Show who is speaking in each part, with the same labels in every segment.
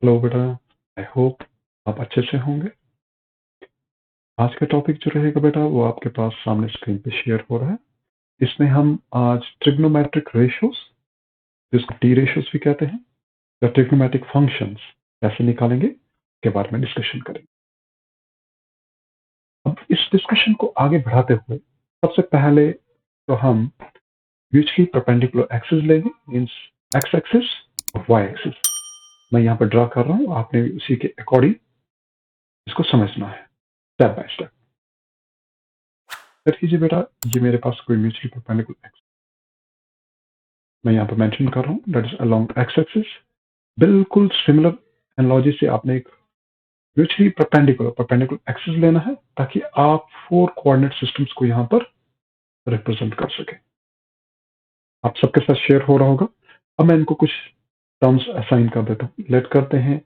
Speaker 1: Hello बेटा। I hope आप अच्छे से होंगे। आज का टॉपिक जो रहेगा बेटा वो आपके पास सामने स्क्रीन पे शेयर हो रहा है। इसमें हम आज ट्रिग्नोमेट्रिक रेशियोज, जिसको टी रेशियोज भी कहते हैं, या ट्रिग्नोमेट्रिक फंक्शंस कैसे निकालेंगे के बारे में डिस्कशन करेंगे। अब इस डिस्कशन को आगे बढ़ाते हुए सबसे पहले तो हम म्यूचुअली परपेंडिकुलर एक्सिस लेंगे, मीन्स एक्स एक्सिस और वाई एक्सिस। मैं यहाँ पर ड्रा कर रहा हूँ, आपने उसी के अकॉर्डिंग इसको समझना है स्टेप बाय स्टेप। कर लीजिए बेटा, ये मेरे पास कोई म्यूचुअली परपेंडिकुलर एक्सिस मैं यहाँ पर मेंशन कर रहा हूँ, that is along x axis. बिल्कुल सिमिलर एनालॉजी से आपने एक म्यूचुअली परपेंडिकुलर एक्सिस लेना है ताकि आप 4 कोऑर्डिनेट सिस्टम्स को यहाँ पर रिप्रेजेंट कर सके। आप सबके साथ शेयर हो रहा होगा। अब मैं इनको कुछ टर्म्स असाइन कर देता हूँ। लेट करते हैं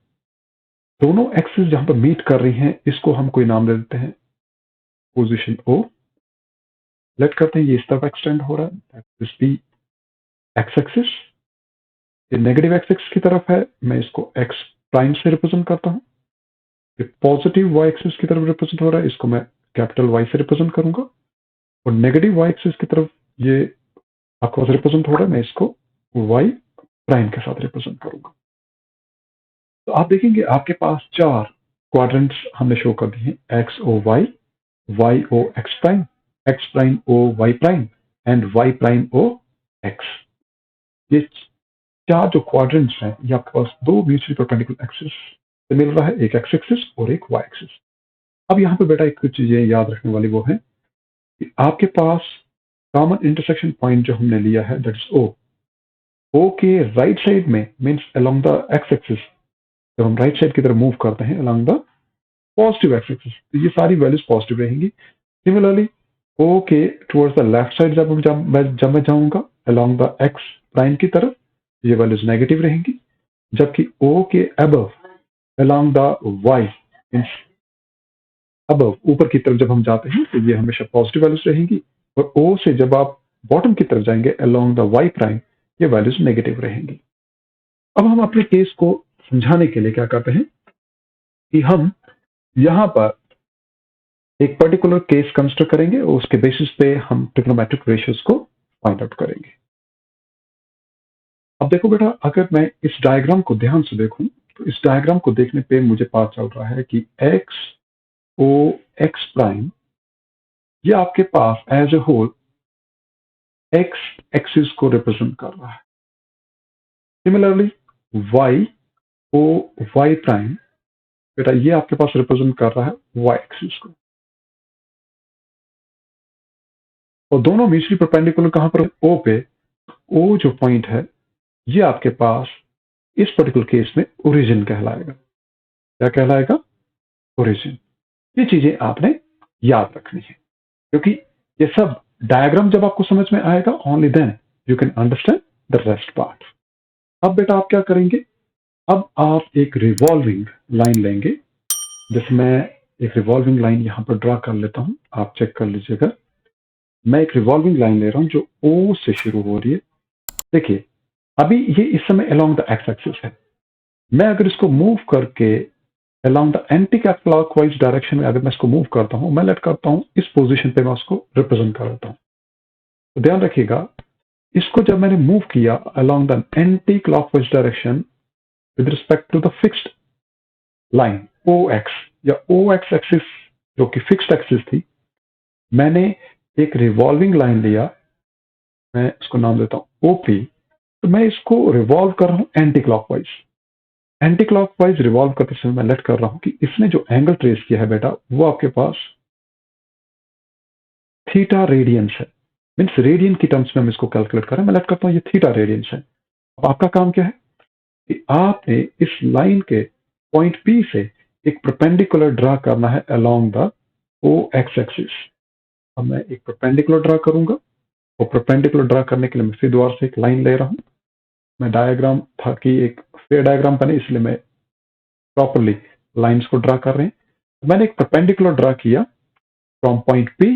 Speaker 1: दोनों एक्सिस जहां पर मीट कर रही हैं, इसको हम कोई नाम दे देते हैं पोजीशन ओ। लेट करते हैं ये इस तरफ एक्सटेंड हो रहा है, that is B X axis. ये नेगेटिव एक्स एक्सिस की तरफ है, मैं इसको एक्स प्राइम से रिप्रेजेंट करता हूँ। ये पॉजिटिव वाई एक्सिस की तरफ रिप्रेजेंट हो रहा है, इसको मैं कैपिटल वाई से रिप्रेजेंट करूंगा। और नेगेटिव वाई एक्सिस की तरफ ये आपके पास रिप्रेजेंट हो रहा है, मैं इसको वाई प्राइम के साथ रिप्रेजेंट करूंगा। तो आप देखेंगे आपके पास 4 क्वाड्रेंट्स हमने शो कर दिए हैं, X O Y O X prime O Y prime and Y prime O X. ये 4 जो क्वाड्रेंट्स हैं, ये आपके पास 2 म्यूचुअली परपेंडिकुलर एक्सिस से मिल रहा है, एक एक्स एक्सिस और एक वाई एक्सिस। अब यहाँ पे बेटा एक कुछ चीजें याद रखने वाली वो है कि आपके पास कॉमन इंटरसेक्शन पॉइंट जो हमने लिया है, दैट इज ओ। ओ के राइट साइड में, means along the x axis, जब हम राइट साइड की तरफ मूव करते हैं along the positive x axis, तो ये सारी वैल्यूज पॉजिटिव रहेंगी। सिमिलरली ओ के टुवर्ड्स द लेफ्ट साइड जब मैं जाऊंगा अलोंग द एक्स प्राइम की तरफ, ये वैल्यूज नेगेटिव रहेंगी। जबकि ओ के above along the Y, means above ऊपर की तरफ जब हम जाते हैं तो ये हमेशा पॉजिटिव वैल्यूज रहेंगी। और ओ से जब आप बॉटम की तरफ जाएंगे अलोंग द वाई प्राइम, ये वैल्यूज नेगेटिव रहेंगी। अब हम अपने केस को समझाने के लिए क्या करते हैं कि हम यहाँ पर एक पर्टिकुलर केस कंसिडर करेंगे और उसके बेसिस पे हम ट्रिग्नोमेट्रिक रेशियोज को फाइंड आउट करेंगे। अब देखो बेटा, अगर मैं इस डायग्राम को ध्यान से देखूं तो इस डायग्राम को देखने पे मुझे पता चल रहा है कि एक्स ओ एक्स प्राइम, ये आपके पास as a whole X axis को रिप्रेजेंट कर रहा है। Similarly Y O Y prime, बेटा ये आपके पास रिप्रेजेंट कर रहा है वाई एक्सिस को। और दोनों म्यूचुअली परपेंडिकुलर कहां पर, ओ पे। ओ जो पॉइंट है ये आपके पास इस पर्टिकुलर केस में ओरिजिन कहलाएगा। क्या कहलाएगा? ओरिजिन। ये चीजें आपने याद रखनी है, क्योंकि ये सब डायग्राम जब आपको समझ में आएगा, only then you can understand the rest part. अब बेटा आप क्या करेंगे, अब आप एक रिवॉल्विंग लाइन लेंगे। जैसे मैं एक रिवॉल्विंग लाइन यहां पर ड्रा कर लेता हूं, आप चेक कर लीजिएगा। मैं एक रिवॉल्विंग लाइन ले रहा हूं जो ओ से शुरू हो रही है। देखिए अभी ये इस समय अलोंग द एक्स एक्सिस है। मैं अगर इसको मूव करके along the anticlockwise direction में अगर मैं इसको मूव करता हूं, मैं लेट करता हूं इस पोजीशन पे मैं उसको रिप्रेजेंट कर देता हूं। तो ध्यान रखिएगा, इसको जब मैंने मूव किया along the anticlockwise direction with respect to the fixed line O X, या ओ एक्स एक्सिस जो कि फिक्स्ड एक्सिस थी, मैंने एक रिवॉल्विंग लाइन लिया, मैं इसको नाम देता हूं ओपी। तो मैं इसको रिवॉल्व कर रहा हूं एंटी क्लॉकवाइज रिवॉल्व करते समय मैं लेट कर रहा हूं कि इसने जो एंगल ट्रेस किया है बेटा, वो आपके पास थीटा रेडियंस है। मीन्स रेडियन की टर्म्स में हम इसको कैलकुलेट कर रहे हैं। मैं लेट करता हूं ये थीटा रेडियंस है। अब आपका काम क्या है कि आपने इस लाइन के पॉइंट पी से एक परपेंडिकुलर ड्रा करना है along the O X axis. अब मैं एक परपेंडिकुलर ड्रा करूंगा, और परपेंडिकुलर ड्रा करने के लिए मैं फिर दोबारा से एक लाइन ले रहा हूं। मैं डायग्राम था कि एक फेयर डायग्राम बने, इसलिए मैं प्रॉपरली लाइंस को ड्रा कर रहे हैं। मैंने एक परपेंडिकुलर ड्रा किया from point P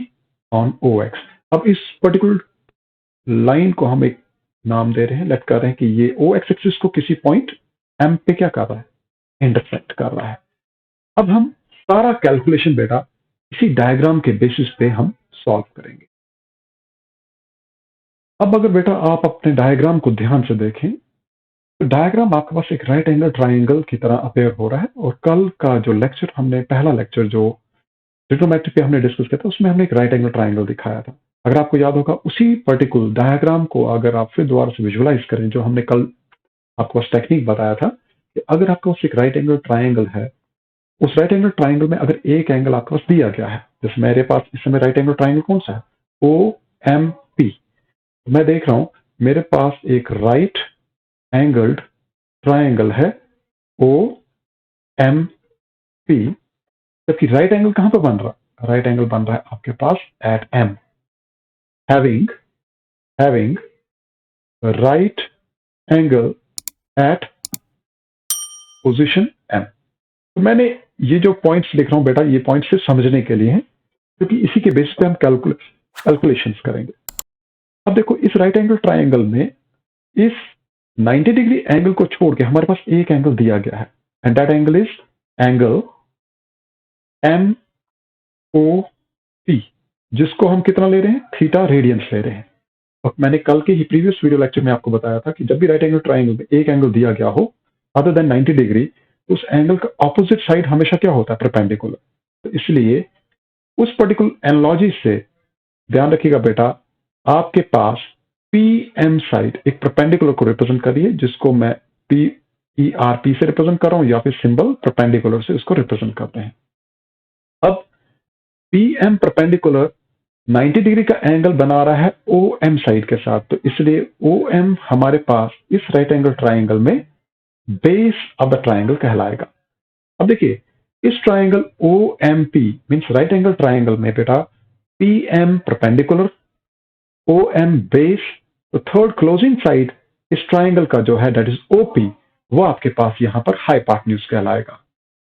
Speaker 1: on O X. अब इस पर्टिकुलर लाइन को हम एक नाम दे रहे हैं, लेट कर रहे हैं कि ये ओ एक्स एक्सिस को किसी पॉइंट एम पे क्या कर रहा है, इंटरसेक्ट कर रहा है। अब हम सारा कैलकुलेशन बेटा इसी डायग्राम के बेसिस पे हम सॉल्व करेंगे। अब अगर बेटा आप अपने डायग्राम को ध्यान से देखें तो डायग्राम आपके पास एक राइट एंगल ट्राइंगल की तरह अपेयर हो रहा है, और कल का जो लेक्चर हमने पहला लेक्चर जो ट्रिग्नोमेट्री पे हमने डिस्कस किया था उसमें हमने एक राइट एंगल ट्राइंगल दिखाया था। अगर आपको याद होगा उसी पर्टिकुलर डायग्राम को अगर आप फिर दोबारा से विजुअलाइज करें, जो हमने कल आपको पास टेक्निक बताया था कि अगर आपके पास एक राइट एंगल ट्राइंगल है, उस राइट एंगल ट्राइंगल में अगर एक एंगल आपके पास दिया गया है, जैसे मेरे पास इस समय राइट एंगल ट्राइंगल कौन सा है, ओ एम पी। मैं देख रहा हूं मेरे पास एक राइट एंगल्ड ट्राइंगल है ओ एम पी, जबकि राइट एंगल कहां पर बन रहा है, राइट एंगल बन रहा है आपके पास at M, having right angle at position M. तो मैंने ये जो पॉइंट्स लिख रहा हूं बेटा, ये पॉइंट्स सिर्फ समझने के लिए हैं, क्योंकि इसी के बेसिस पे हम कैलकुलेशंस करेंगे। अब देखो इस राइट एंगल ट्राइंगल में इस 90 डिग्री एंगल को छोड़ के हमारे पास एक एंगल दिया गया है, and that angle is angle M O P, जिसको हम कितना ले रहे हैं, थीटा रेडियंस ले रहे हैं। और मैंने कल के ही प्रीवियस वीडियो लेक्चर में आपको बताया था कि जब भी राइट एंगल ट्राइंगल में एक एंगल दिया गया हो अदर देन 90 डिग्री, उस एंगल का ऑपोजिट साइड हमेशा क्या होता है, परपेंडिकुलर। तो इसलिए उस पर्टिकुलर एनालॉजी से ध्यान रखिएगा बेटा, आपके पास पी एम साइड एक परपेंडिकुलर को रिप्रेजेंट कर रही है, जिसको मैं पी ई आर पी से रिप्रेजेंट कर रहा हूं, या फिर सिंबल परपेंडिकुलर से उसको रिप्रेजेंट करते हैं। अब पी एम परपेंडिकुलर 90 डिग्री का एंगल बना रहा है ओ एम साइड के साथ, तो इसलिए ओ एम हमारे पास इस राइट एंगल ट्राइंगल में बेस ऑफ द ट्राइंगल कहलाएगा। अब देखिए इस triangle O M P means right angle triangle में बेटा P M perpendicular, O M base, तो थर्ड क्लोजिंग साइड इस ट्राइंगल का जो है दैट इज ओ पी, वो आपके पास यहां पर हाइपोटेन्यूज कहलाएगा,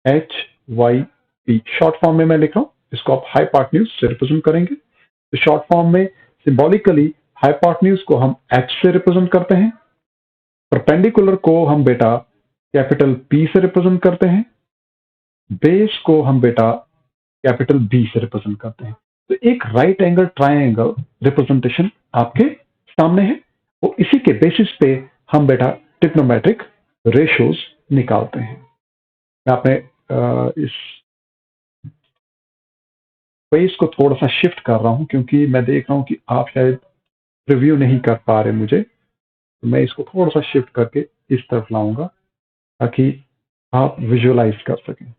Speaker 1: H Y P short form में मैं लिख रहा हूं, इसको आप हाइपोटेन्यूज से रिप्रेजेंट करेंगे। तो शॉर्ट फॉर्म में सिंबॉलिकली हाइपोटेन्यूज को हम एच से रिप्रेजेंट करते हैं, परपेंडिकुलर को हम बेटा कैपिटल पी से रिप्रेजेंट करते हैं, बेस को हम बेटा कैपिटल बी से रिप्रेजेंट करते हैं। तो एक राइट एंगल ट्राइंगल रिप्रेजेंटेशन आपके सामने है, और इसी के बेसिस पे हम बेटा ट्रिग्नोमेट्रिक रेशियोज निकालते हैं। मैं अपने इस पेज को थोड़ा सा शिफ्ट कर रहा हूं, क्योंकि मैं देख रहा हूं कि आप शायद रिव्यू नहीं कर पा रहे मुझे, तो मैं इसको थोड़ा सा शिफ्ट करके इस तरफ लाऊंगा ताकि आप विजुअलाइज कर सकें।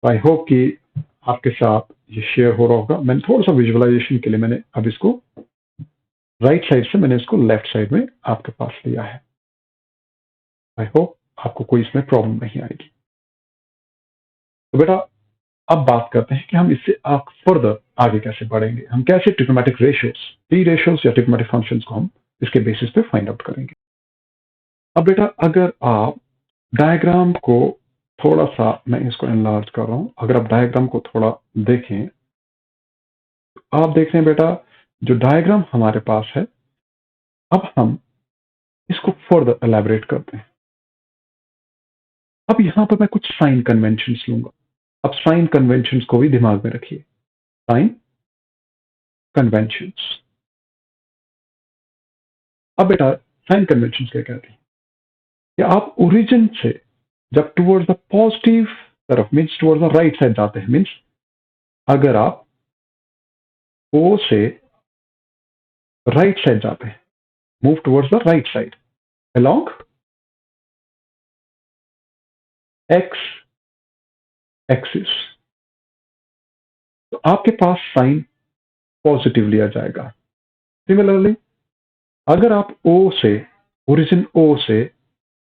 Speaker 1: आई होप कि आपके साथ ये शेयर हो रहा होगा। मैंने थोड़ा सा विजुअलाइजेशन के लिए मैंने अब इसको राइट साइड से मैंने इसको लेफ्ट साइड में आपके पास लिया है। आई होप आपको कोई इसमें प्रॉब्लम नहीं आएगी। तो बेटा अब बात करते हैं कि हम इससे आप फर्दर आगे कैसे बढ़ेंगे, हम कैसे ट्रिग्नोमेट्रिक रेशियोज, पी रेशियोज या ट्रिग्नोमेट्रिक फंक्शंस को हम इसके बेसिस पे फाइंड आउट करेंगे। अब बेटा अगर आप डायग्राम को थोड़ा सा, मैं इसको एनलार्ज कर रहा हूं, अगर आप डायग्राम को थोड़ा देखें, आप देख रहे हैं बेटा जो डायग्राम हमारे पास है, अब हम इसको फर्दर एलैबोरेट करते हैं। अब यहां पर मैं कुछ साइन कन्वेंशंस लूंगा। अब साइन कन्वेंशंस को भी दिमाग में रखिए, साइन कन्वेंशंस। अब बेटा साइन कन्वेंशंस क्या कहते हैं कि आप ओरिजिन से जब टुवर्ड्स द पॉजिटिव तरफ means towards the right side जाते हैं, मीन्स अगर आप ओ से राइट साइड जाते हैं, move towards the right side along x axis, तो आपके पास साइन पॉजिटिव लिया जाएगा। सिमिलरली अगर आप ओ से, ओरिजिन ओ से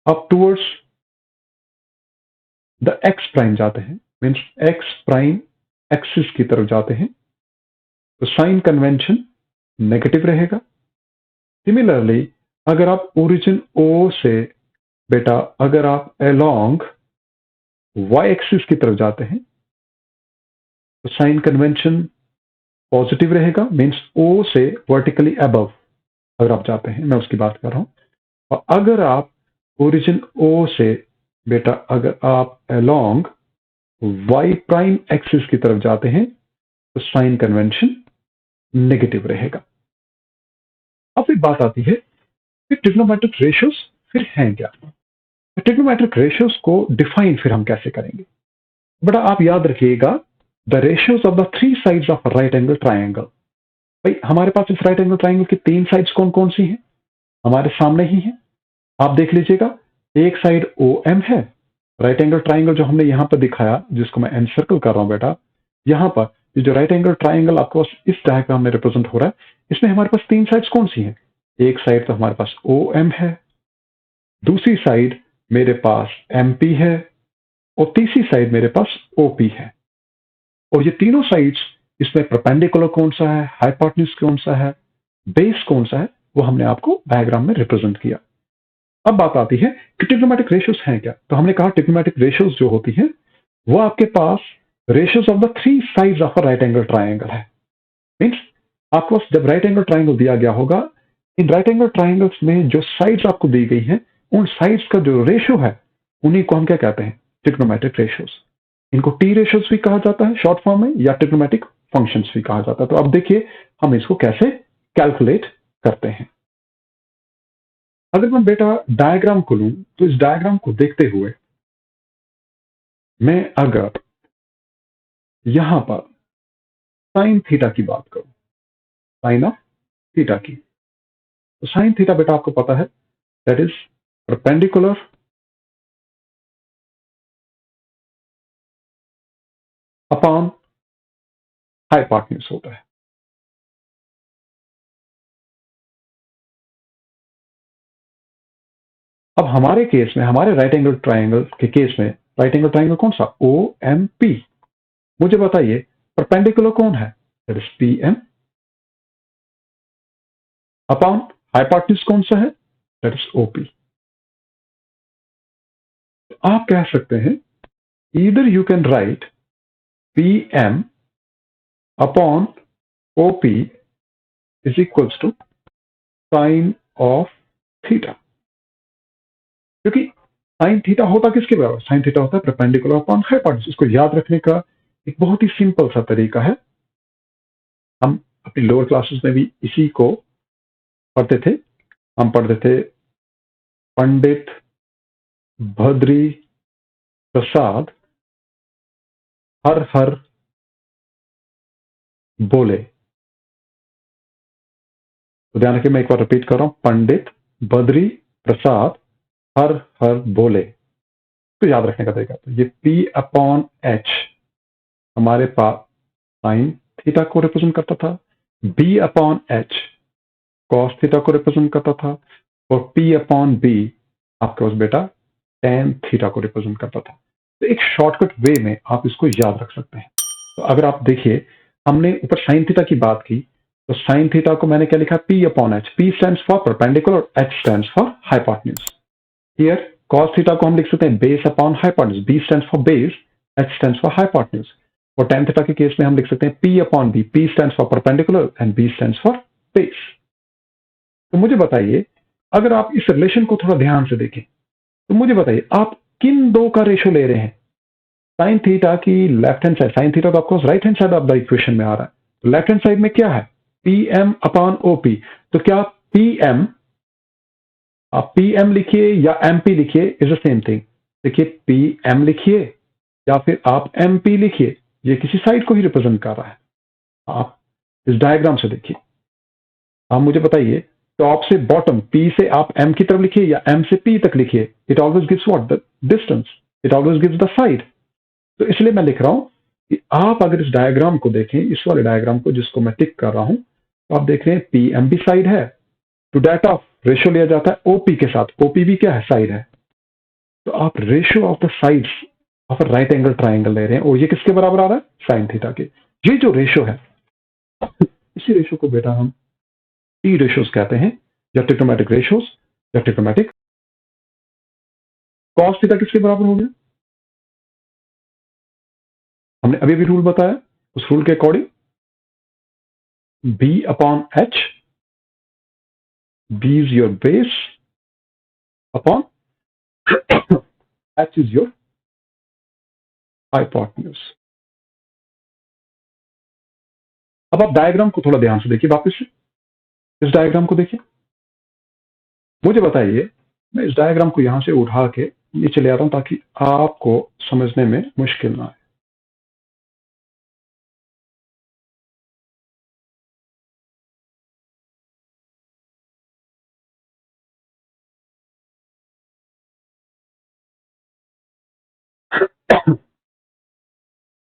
Speaker 1: up towards the ex prime जाते हैं, मीन्स एक्स प्राइम एक्सिस की तरफ जाते हैं, तो साइन कन्वेंशन नेगेटिव रहेगा। सिमिलरली अगर आप ओरिजिन ओ से बेटा अगर आप अलोंग वाई एक्सिस की तरफ जाते हैं, तो साइन कन्वेंशन पॉजिटिव रहेगा, मीन्स ओ से वर्टिकली अबव अगर आप जाते हैं, मैं उसकी बात कर रहा हूं। और अगर आप ओरिजिन ओ से बेटा अगर आप अलोंग y प्राइम एक्सिस की तरफ जाते हैं तो साइन कन्वेंशन नेगेटिव रहेगा। अब फिर बात आती है कि ट्रिग्नोमेट्रिक रेशियोज फिर हैं क्या? ट्रिग्नोमेट्रिक रेशियोज को डिफाइन फिर हम कैसे करेंगे? बेटा आप याद रखिएगा, the ratios of the three sides of right angle triangle. भाई हमारे पास इस राइट एंगल ट्राइंगल की तीन साइड्स कौन कौन सी हैं? हमारे सामने ही है, आप देख लीजिएगा। एक साइड ओ एम है, राइट एंगल ट्राइंगल जो हमने यहां पर दिखाया, जिसको मैं एन सर्कल कर रहा हूं बेटा, यहां पर ये जो राइट एंगल ट्राइंगल आपको इस डायग्राम में रिप्रेजेंट हो रहा है, इसमें हमारे पास तीन साइड्स कौन सी हैं? एक साइड तो हमारे पास ओ एम है, दूसरी साइड मेरे पास एम पी है, और तीसरी साइड मेरे पास ओपी है। और ये तीनों साइड्स, इसमें परपेंडिकुलर कौन सा है, हाइपोटेन्यूज कौन सा है, बेस कौन सा है, वो हमने आपको डायग्राम में रिप्रेजेंट किया। अब बात आती है कि ट्रिग्नोमेट्रिक रेशियोज हैं क्या? तो हमने कहा ट्रिग्नोमेट्रिक रेशियोज जो होती हैं वो आपके पास ratios of the three sides of a right angle triangle है। मींस आपको जब राइट एंगल ट्राइंगल दिया गया होगा, इन राइट एंगल ट्राइंगल्स में जो साइड्स आपको दी गई हैं, उन साइड्स का जो रेशियो है, उन्हीं को हम क्या कहते हैं? Trigonometric ratios. इनको टी रेशियोज भी कहा जाता है शॉर्ट फॉर्म में, या ट्रिग्नोमेट्रिक फंक्शंस भी कहा जाता है। तो अब देखिए हम इसको कैसे कैलकुलेट करते हैं। अगर मैं बेटा डायग्राम को लूं, तो इस डायग्राम को देखते हुए मैं अगर यहां पर साइन थीटा की बात करूं, साइन ऑफ थीटा की, तो साइन थीटा बेटा आपको पता है that is perpendicular upon hypotenuse होता है। अब हमारे केस में, हमारे राइट एंगल ट्राइंगल के केस में, राइट एंगल ट्राइंगल कौन सा? O M P. मुझे बताइए परपेंडिकुलर कौन है? That is P M. Upon hypotenuse कौन सा है? That is OP. आप कह सकते हैं either you can write P M upon OP is equals to sine of theta. क्योंकि साइन थीटा होता किसके बराबर? साइन थीटा होता है परपेंडिकुलर अपॉन हाइपोटेन्यूज। इसको याद रखने का एक बहुत ही सिंपल सा तरीका है, हम अपनी लोअर क्लासेस में भी इसी को पढ़ते थे। हम पढ़ते थे पंडित भद्री प्रसाद हर हर बोले। तो ध्यान रखिए, मैं एक बार रिपीट कर रहा हूं, पंडित बद्री प्रसाद हर हर बोले। तो याद रखने का तरीका, तो ये P अपॉन एच हमारे पास साइन थीटा को रिप्रेजेंट करता था, B upon H cos theta को रिप्रेजेंट करता था, और P अपॉन बी आपके पास बेटा टेन थीटा को रिप्रेजेंट करता था। तो एक शॉर्टकट वे में आप इसको याद रख सकते हैं। तो अगर आप देखिए, हमने ऊपर साइन थीटा की बात की, तो साइन थीटा को मैंने क्या लिखा? P upon H. P stands for perpendicular, H stands for hypotenuse. Here cos theta को हम लिख सकते हैं base upon hypotenuse. B stands for base, H stands for hypotenuse. और tan थीटा के केस में हम लिख सकते हैं P upon B. P stands for perpendicular and B stands for base. तो मुझे बताइए, अगर आप इस रिलेशन को थोड़ा ध्यान से देखें, तो मुझे बताइए आप किन दो का रेशियो ले रहे हैं? साइन थीटा की left hand side, sine theta तो of course right hand side of the equation में आ रहा है, तो लेफ्ट हैंड साइड में क्या है? P M upon OP. तो क्या पी एम, आप पी एम लिखिए या एम पी लिखिए, इज द सेम थिंग। देखिए पी एम लिखिए या फिर आप एम पी लिखिए, ये किसी साइड को ही रिप्रेजेंट कर रहा है। आप इस डायग्राम से देखिए, आप मुझे बताइए टॉप से बॉटम, पी से आप एम की तरफ लिखिए या एम से पी तक लिखिए, it always gives what? The distance. It always gives the side. तो इसलिए मैं लिख रहा हूं कि आप अगर इस डायग्राम को देखें, इस वाले डायग्राम को जिसको मैं टिक कर रहा हूं, तो आप देख रहे हैं पी एम भी साइड है, तो डाटा ऑफ रेशियो लिया जाता है ओपी के साथ, ओपी भी क्या है? साइड है। तो आप ratio of the sides of a right angle triangle ले रहे हैं, और ये किसके बराबर आ रहा है? साइन थीटा के। ये जो रेशियो है, इसी रेशियो को बेटा हम टी रेशियोज कहते हैं, या ट्रिग्नोमेट्रिक रेशियोज, या ट्रिग्नोमेट्रिक। कॉस थीटा किसके बराबर हो गया? हमने अभी भी रूल बताया, उस रूल के according B upon H, B is your base upon H is your hypotenuse. अब आप डायग्राम को थोड़ा ध्यान से देखिए, वापस से इस डायग्राम को देखिए, मुझे बताइए, मैं इस डायग्राम को यहां से उठा के नीचे ले आता हूं ताकि आपको समझने में मुश्किल ना आए।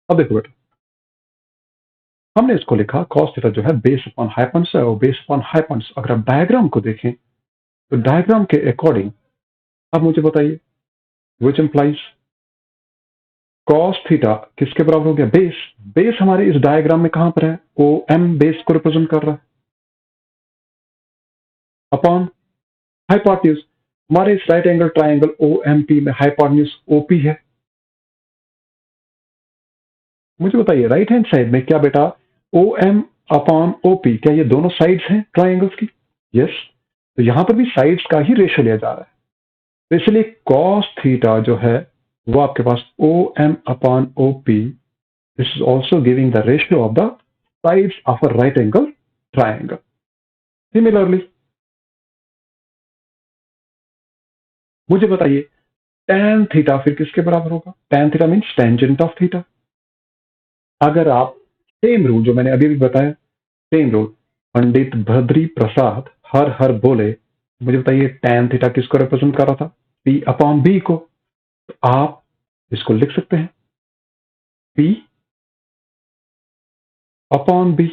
Speaker 1: अब देखो बेटा, हमने इसको लिखा cos थीटा जो है बेस अपॉन हाइपोटेन्यूज है, और बेस अपॉन हाइपोटेन्यूज अगर आप डायग्राम को देखें तो डायग्राम के अकॉर्डिंग अब मुझे बताइए विच इंप्लाइज cos थीटा किसके बराबर हो गया? बेस। बेस हमारे इस डायग्राम में कहां पर है? ओ एम बेस को रिप्रेजेंट कर रहा है, अपॉन हाइपोटेन्यूज। हमारे इस right angle triangle O M P में हाइपोटेन्यूज ओपी है। मुझे बताइए राइट हैंड साइड में क्या बेटा ओ एम अपॉन ओपी, क्या ये दोनों साइड्स हैं ट्राइंगल्स की? यस। तो यहां पर भी साइड्स का ही रेशियो लिया जा रहा है, तो इसलिए cos थीटा जो है वो आपके पास O M upon O P, this is also giving the ratio of the sides of a right angle triangle. Similarly मुझे बताइए tan थीटा फिर किसके बराबर होगा? tan theta means tangent of theta. अगर आप सेम रूल जो मैंने अभी भी बताया, सेम रूल, पंडित भद्री प्रसाद हर हर बोले, मुझे बताइए tan थीटा किसको रिप्रेजेंट कर रहा था? P अपॉन B को। तो आप इसको लिख सकते हैं P upon B,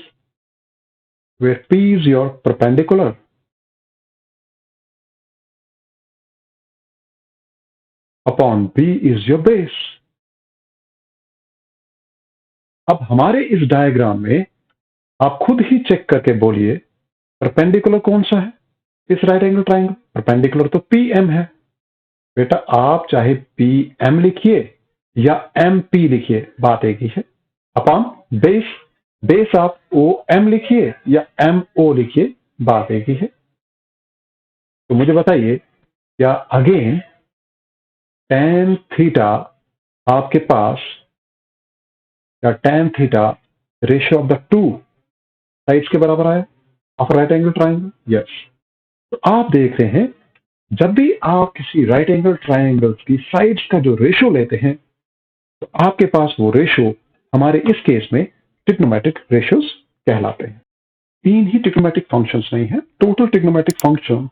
Speaker 1: where P is your perpendicular upon B is your base. अब हमारे इस डायग्राम में आप खुद ही चेक करके बोलिए परपेंडिकुलर कौन सा है इस राइट एंगल ट्राइंगल? परपेंडिकुलर तो PM है बेटा। आप चाहे PM लिखिए या MP लिखिए, बात एक ही है। अपॉन बेस, बेस आप OM लिखिए या MO लिखिए, बात एक ही है। तो मुझे बताइए क्या अगेन tan थीटा आपके पास, या tan theta ratio of the two sides के बराबर आया of right angle triangle? Yes. तो आप देख रहे हैं जब भी आप किसी राइट एंगल ट्राइंगल्स की साइड्स का जो रेशियो लेते हैं तो आपके पास वो रेशियो हमारे इस केस में ट्रिग्नोमेट्रिक रेशियोज कहलाते हैं। तीन ही ट्रिग्नोमेट्रिक फंक्शंस नहीं है, टोटल ट्रिग्नोमेट्रिक फंक्शन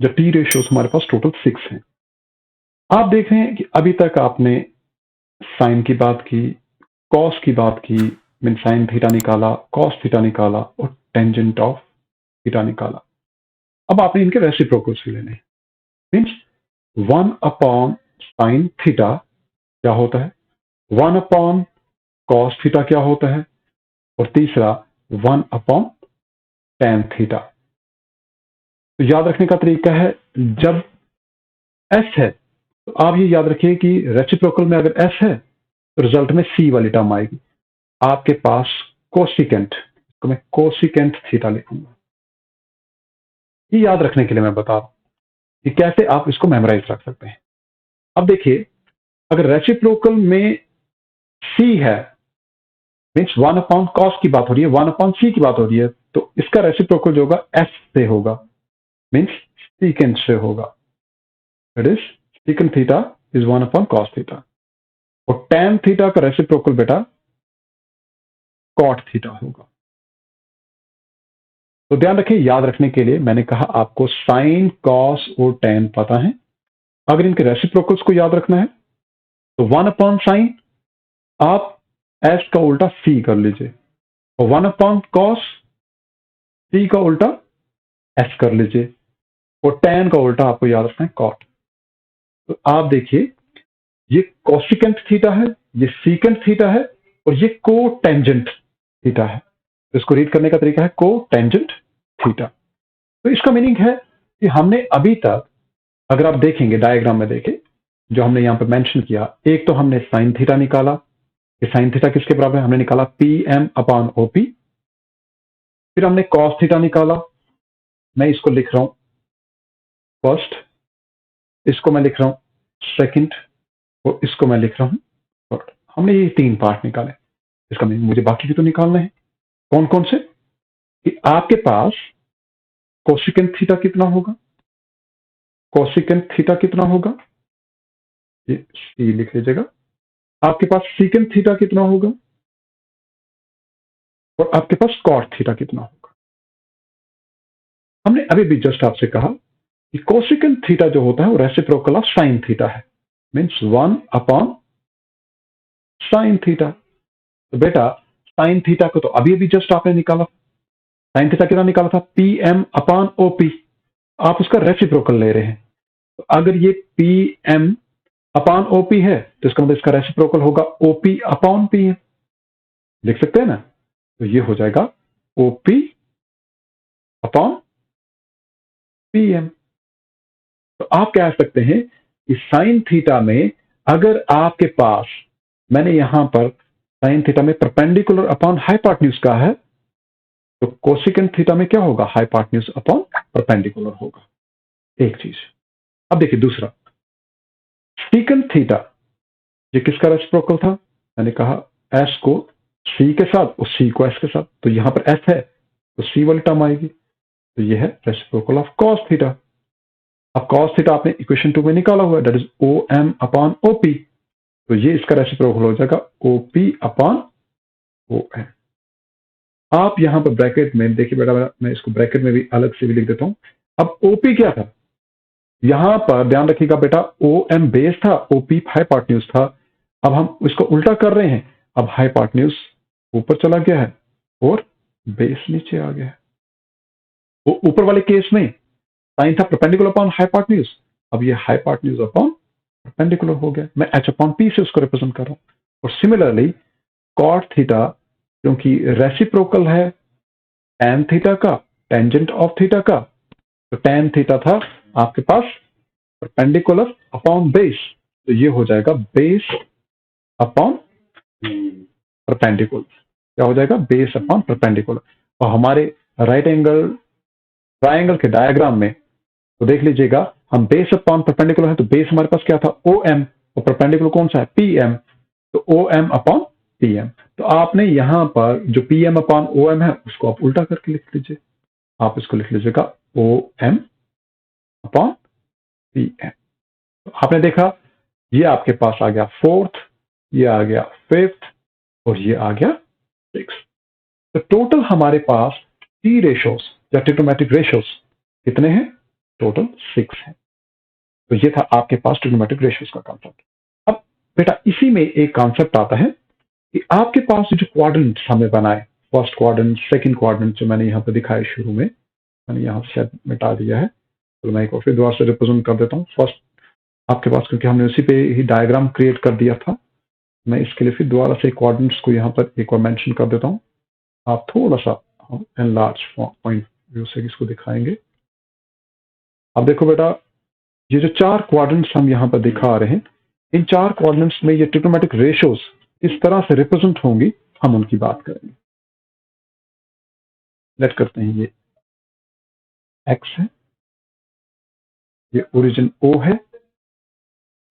Speaker 1: जो टी रेशियोज हमारे पास टोटल 6 हैं। आप देख रहे हैं कि अभी तक आपने साइन की बात की, कॉस की बात की, मीन साइन थीटा निकाला, कॉस थीटा निकाला और टेंजेंट ऑफ थीटा निकाला। अब आपने इनके रेसिप्रोकल्स भी लेने, मीन्स 1 अपॉन साइन थीटा क्या होता है, 1 अपॉन कॉस थीटा क्या होता है, और तीसरा 1 अपॉन टेन थीटा। तो याद रखने का तरीका है, जब एस है तो आप ये याद रखिए कि रेसिप्रोकल में अगर एस है तो रिजल्ट में सी वाली टर्म आएगी। आपके पास कोसिकेंट, तो मैं कोसिकेंट थीटा लिखूंगा। ये याद रखने के लिए मैं बता रहा हूं कि कैसे आप इसको मेमोराइज रख सकते हैं। अब देखिए अगर रेसिप्रोकल में सी है, मीन्स 1 अपॉन कॉस की बात हो रही है, 1 अपॉन सी की बात हो रही है, तो इसका रेसिप्रोकल जो होगा एस से होगा, मीन्स सीकेंट से होगा। That is secant theta is 1 upon cos theta, और tan थीटा का रेसिप्रोकल बेटा कॉट थीटा होगा। तो ध्यान रखिए, याद रखने के लिए मैंने कहा आपको साइन, कॉस और tan पता है। अगर इनके रेसिप्रोकल्स को याद रखना है तो 1 अपॉन साइन आप एस का उल्टा सी कर लीजिए, और 1 अपॉन कॉस सी का उल्टा एस कर लीजिए, और tan का उल्टा आपको याद रखना है कॉट। तो आप देखिए ये कोसिकेंट थीटा है, ये सीकेंट थीटा है, और ये को टेंजेंट थीटा है। तो इसको रीड करने का तरीका है को टेंजेंट थीटा। तो इसका मीनिंग है कि हमने अभी तक, अगर आप देखेंगे डायग्राम में देखें जो हमने यहां पर मेंशन किया, एक तो हमने साइन थीटा निकाला, ये साइन थीटा किसके बराबर है, हमने निकाला पी एम अपॉन ओपी। फिर हमने कॉस थीटा निकाला, मैं इसको लिख रहा हूं फर्स्ट, इसको मैं लिख रहा हूं सेकंड, और इसको मैं लिख रहा हूं। और हमने ये 3 पार्ट निकाले, इसका मुझे बाकी भी तो निकालना है। कौन कौन से? कि आपके पास कोसिकेंट थीटा कितना होगा, कोसिकेंट थीटा कितना होगा, ये सी लिख लीजिएगा। आपके पास सीकेंट थीटा कितना होगा, और आपके पास कॉट थीटा कितना होगा। हमने अभी भी जस्ट आपसे कहा कि कोसिकेंट थीटा जो होता है वो रेसिप्रोकल ऑफ साइन थीटा है, मीन्स 1 अपॉन साइन थीटा। तो बेटा साइन थीटा को तो अभी अभी जस्ट आपने निकाला, साइन थीटा कितना निकाला था, पी एम अपॉन ओपी। आप उसका रेसिप्रोकल ले रहे हैं, तो अगर ये पी एम अपॉन ओपी है तो इसका मतलब इसका रेसिप्रोकल होगा ओपी अपॉन पी एम। लिख सकते हैं ना, तो ये हो जाएगा ओपी अपॉन पी एम। तो आप कह सकते हैं कि साइन थीटा में अगर आपके पास, मैंने यहां पर साइन थीटा में परपेंडिकुलर अपॉन हाइपोटेन्यूज का है, तो कोसिकेंट थीटा में क्या होगा, हाइपोटेन्यूज अपॉन परपेंडिकुलर होगा। एक चीज। अब देखिए दूसरा, सीकेंट थीटा, ये किसका रेसिप्रोकल था? मैंने कहा एस को सी के साथ और सी को एस के साथ, तो यहां पर एस है तो सी वाली टर्म आएगी, तो ये है रेसिप्रोकल ऑफ कॉस थीटा। अब कॉस थीटा आपने इक्वेशन 2 में निकाला हुआ है, that is O M upon OP, तो ये इसका रेसिप्रोकल हो जाएगा ओपी अपॉन ओ एम। आप यहां पर ब्रैकेट में देखिए बेटा, मैं इसको ब्रैकेट में भी अलग से भी लिख देता हूं। अब ओपी क्या था, यहां पर ध्यान रखिएगा बेटा, ओ एम बेस था, ओपी हाइपोटेन्यूज था। अब हम इसको उल्टा कर रहे हैं, अब हाइपोटेन्यूज ऊपर चला गया है और बेस नीचे आ गया है। वो ऊपर वाले केस में साइन था परपेंडिकुलर अपॉन हाइपोटेन्यूज, अब ये हाइपोटेन्यूज अपॉन परपेंडिकुलर हो गया, मैं एच अपॉन पी से उसको रिप्रेजेंट कर रहा हूं। और सिमिलरली कॉट थीटा, क्योंकि रेसिप्रोकल है टैन थीटा का, टेंजेंट ऑफ थीटा का, तो टैन थीटा था आपके पास परपेंडिकुलर अपॉन बेस, तो ये हो जाएगा बेस अपॉन परपेंडिकुलर। क्या हो जाएगा, बेस अपॉन परपेंडिकुलर। और हमारे राइट एंगल ट्राइंगल के डायग्राम में तो देख लीजिएगा, हम बेस अपॉन परपेंडिकुलर है, तो बेस हमारे पास क्या था, ओ एम, और परपेंडिकुलर कौन सा है, पी एम, तो O M upon P M. तो आपने यहां पर जो P M upon O M है उसको आप उल्टा करके लिख लीजिए, आप इसको लिख लीजिएगा O M upon P M. तो आपने देखा ये आपके पास आ गया फोर्थ, ये आ गया फिफ्थ, और ये आ गया सिक्स। तो टोटल हमारे पास टी रेशोस या ट्रिग्नोमेट्रिक रेशोस कितने हैं, टोटल 6 है। तो ये था आपके पास ट्रिग्नोमेट्रिक रेशोस का कॉन्सेप्ट। अब बेटा इसी में एक कॉन्सेप्ट आता है कि आपके पास जो क्वाड्रेंट हमें बनाए, फर्स्ट क्वाड्रेंट, सेकंड क्वाड्रेंट, जो मैंने यहाँ पे दिखाया शुरू में, मैंने यहाँ से शायद मिटा दिया है, तो मैं एक और फिर दोबारा से रिप्रेजेंट कर देता हूँ। फर्स्ट आपके पास, क्योंकि हमने उसी पे ही डायग्राम क्रिएट कर दिया था, मैं इसके लिए फिर दोबारा से क्वाड्रेंट्स को यहाँ पर एक और मेंशन कर देता हूँ। आप थोड़ा सा एनलार्ज पॉइंट व्यू से इसको दिखाएंगे। अब देखो बेटा, ये जो 4 क्वाड्रेंट्स हम यहाँ पर दिखा रहे हैं, इन 4 क्वाड्रेंट्स में ये ट्रिग्नोमेट्रिक रेशोस इस तरह से रिप्रेजेंट होंगी, हम उनकी बात करेंगे। लेट करते हैं, ये एक्स है, ये ओरिजिन ओ है,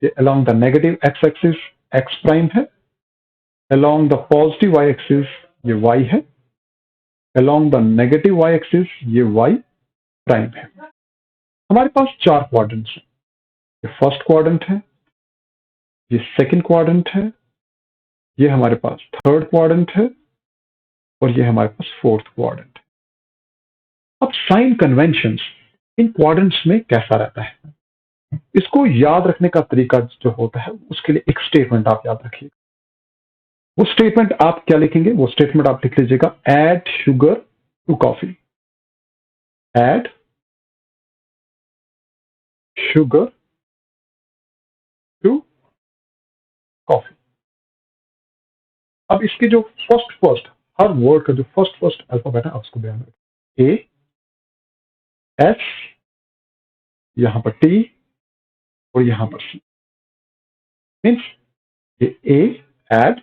Speaker 1: ये along the negative X axis X prime है, along the positive Y axis ये वाई है, along the negative Y axis ये वाई प्राइम है। हमारे पास 4 क्वाड्रेंट्स हैं, ये फर्स्ट क्वाड्रेंट है, ये सेकंड क्वाड्रेंट है, ये हमारे पास थर्ड क्वाड्रेंट है, और ये हमारे पास फोर्थ क्वाड्रेंट है। अब साइन कन्वेंशंस इन क्वाड्रेंट्स में कैसा रहता है, इसको याद रखने का तरीका जो होता है, उसके लिए एक स्टेटमेंट आप याद रखिए। वो स्टेटमेंट आप क्या लिखेंगे, वो स्टेटमेंट आप लिख लीजिएगा, add sugar to coffee, add sugar to coffee. अब इसके जो फर्स्ट हर वर्ड का जो फर्स्ट अल्फाबेट है, आप उसको ध्यान रखें, ए एस, यहां पर टी, और यहां पर सी, मीन्स ये ए एड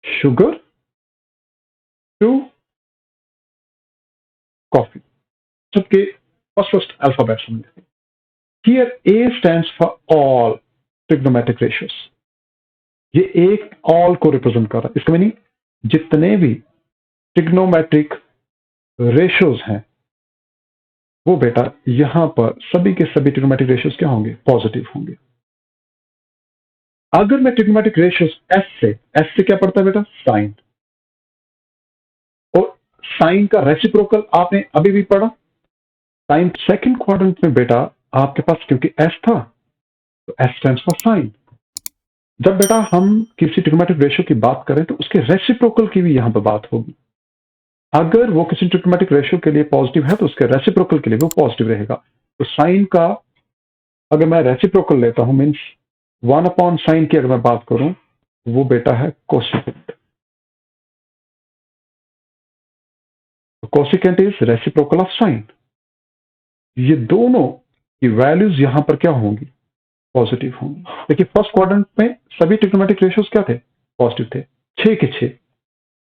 Speaker 1: शुगर टू कॉफी, सबके फर्स्ट अल्फाबेट समझ। Here A stands for all trigonometric ratios. ये एक all को रिप्रेजेंट कर रहा है। इसका मीनिंग जितने भी ट्रिग्नोमेट्रिक रेशियोज हैं वो बेटा यहां पर सभी के सभी ट्रिग्नोमेट्रिक रेशियोज क्या होंगे? पॉजिटिव होंगे। अगर मैं ट्रिग्नोमेट्रिक रेशियोज एस से क्या पड़ता है बेटा? साइन। और साइन का रेसिप्रोकल आपने अभी भी पढ़ा। साइन सेकंड क्वाड्रेंट में बेटा आपके पास क्योंकि एस था तो एस स्टैंड्स फॉर साइन। जब बेटा हम किसी ट्रिग्नोमेट्रिक रेशियो की बात करें तो उसके रेसिप्रोकल की भी यहां पर बात होगी। अगर वो किसी ट्रिग्नोमेट्रिक रेशियो के लिए पॉजिटिव है तो उसके रेसिप्रोकल के लिए वो पॉजिटिव रहेगा। तो साइन का अगर मैं रेसिप्रोकल लेता हूं मीन्स 1/sin की अगर मैं बात करूं वो बेटा है cosecant. Cosecant is reciprocal of sine. ये दोनों की वैल्यूज यहां पर क्या होंगी? पॉजिटिव होंगी। देखिए फर्स्ट क्वाड्रेंट में सभी ट्रिग्नोमेट्रिक रेशियोज क्या थे? पॉजिटिव थे, 6 के 6।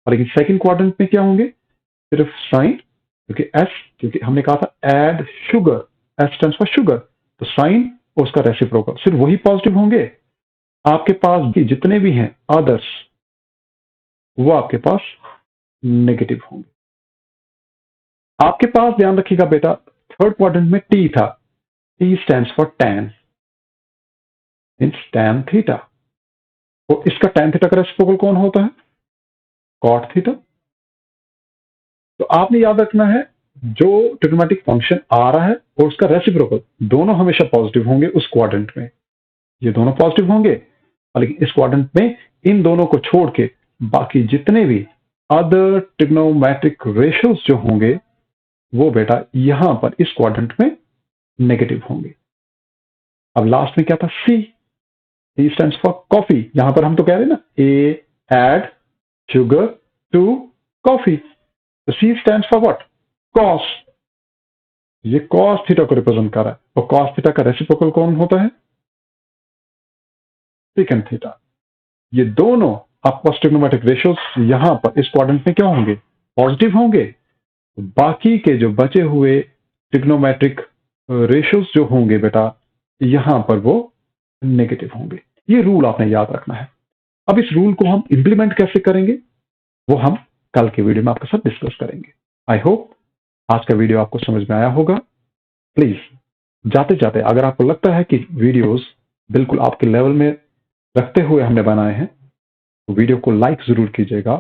Speaker 1: और लेकिन सेकंड क्वाड्रेंट में क्या होंगे? सिर्फ साइन, क्योंकि हमने कहा था add sugar, S stands for sugar, तो साइन और उसका रेसिप्रोकल सिर्फ वही पॉजिटिव होंगे। आपके पास भी जितने भी हैं अदर्स वो आपके पास नेगेटिव होंगे। आपके पास ध्यान रखिएगा बेटा थर्ड क्वाड्रेंट में टी था, T stands for tan, means tan theta. तो इसका टैन थीटा का रेसिप्रोकल कौन होता है? Cot theta. तो आपने याद रखना है जो ट्रिग्नोमेट्रिक फंक्शन आ रहा है और उसका रेसिप्रोकल दोनों हमेशा पॉजिटिव होंगे उस क्वाड्रेंट में। ये दोनों पॉजिटिव होंगे, लेकिन इस क्वाड्रेंट में इन दोनों को छोड़ के बाकी जितने भी अदर ट्रिग्नोमेट्रिक रेशियोज जो होंगे वो बेटा यहां पर इस क्वाड्रेंट में नेगेटिव होंगे। अब लास्ट में क्या था? C, C stands for coffee. यहां पर हम तो कह रहे हैं ना A add sugar to coffee, तो C stands for what? Cos. ये कॉस थीटा को रिप्रेजेंट कर रहा है और कॉस थीटा का रेसिप्रोकल कौन होता है? Second theta. ये दोनों आपको ट्रिग्नोमेट्रिक रेशियोज यहां पर इस क्वाड्रेंट में क्या होंगे? पॉजिटिव होंगे। बाकी के जो बचे हुए ट्रिग्नोमेट्रिक रेशियोज जो होंगे बेटा यहां पर वो नेगेटिव होंगे। ये रूल आपने याद रखना है। अब इस रूल को हम इंप्लीमेंट कैसे करेंगे वो हम कल के वीडियो में आपके साथ डिस्कस करेंगे। आई होप आज का वीडियो आपको समझ में आया होगा। प्लीज जाते जाते अगर आपको लगता है कि वीडियोस बिल्कुल आपके लेवल में रखते हुए हमने बनाए हैं तो वीडियो को लाइक जरूर कीजिएगा,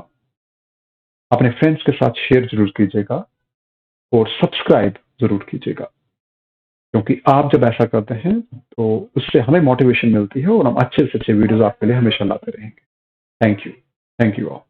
Speaker 1: अपने फ्रेंड्स के साथ शेयर जरूर कीजिएगा और सब्सक्राइब जरूर कीजिएगा, क्योंकि आप जब ऐसा करते हैं तो उससे हमें मोटिवेशन मिलती है और हम अच्छे से अच्छे वीडियोस आपके लिए हमेशा लाते रहेंगे। Thank you all.